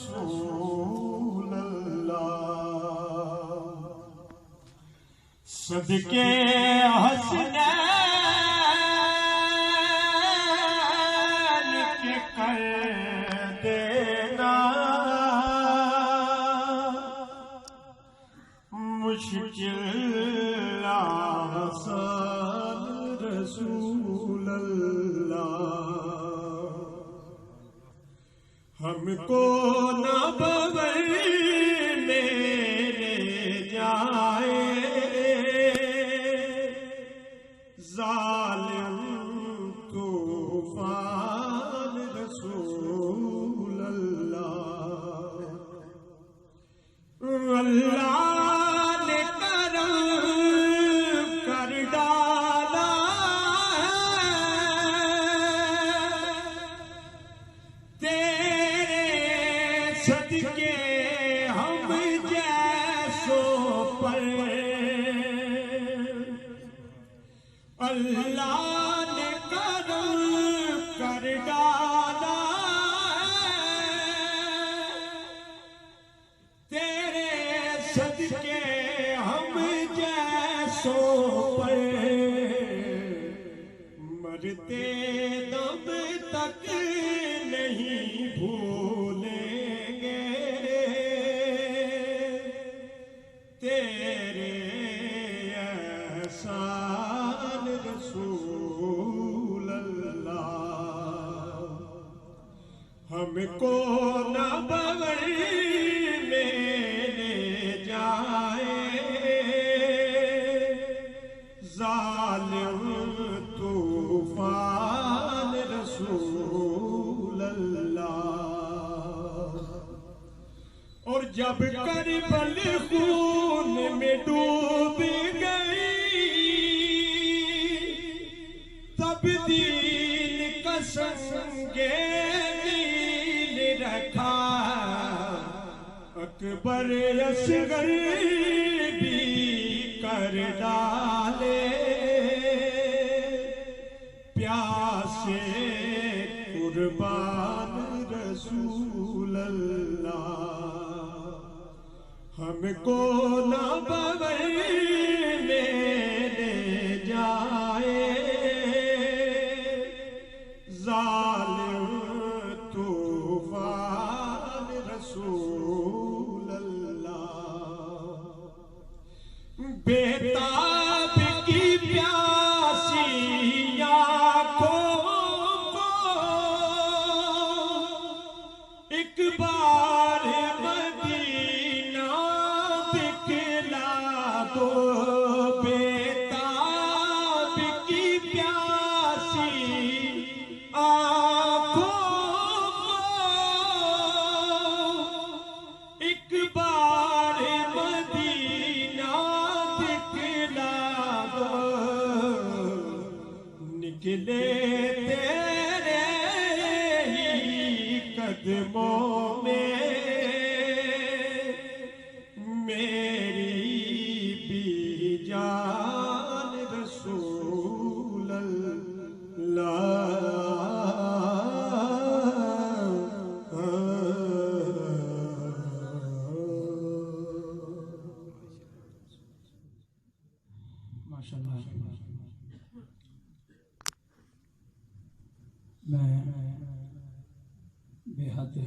رسول اللہ صدقے حسنین کے کر دینا مشکل آسان رسول اللہ ہم کو نہ بغیر میرے جائے ظالم طوفان رسول اللہ اللہ نے کرم کر ڈالا تیرے صدقے ہم جیسوں پر اللہ نے کرم کر ڈالا تیرے صدقے ہم جیسوں پر مرتے دم تک نہیں بھولیں گے تیرے احسان رسول اللہ ہم کو نہ بغیر میرے جائے ظالم طوفان رسول اللہ اور جب کربل خون میں ڈوب گئی تب دین کا سنگے دل رکھا اکبر اصغر بھی کر ڈالے پیاسے قربان رسول اللہ ہم کو نہ بغیر میرے جائے ظالم طوفان رسول اللہ بیتاب کی پیاسی آنکھوں کو ایک بار مدینہ دکھلا دو بیتاب کی پیاسی آنکھوں کو ایک بار مدینہ دکھلا دو نکلے تیرے ہی قدموں میں میری بھی جان رسول ماشاءاللہ میں بے حد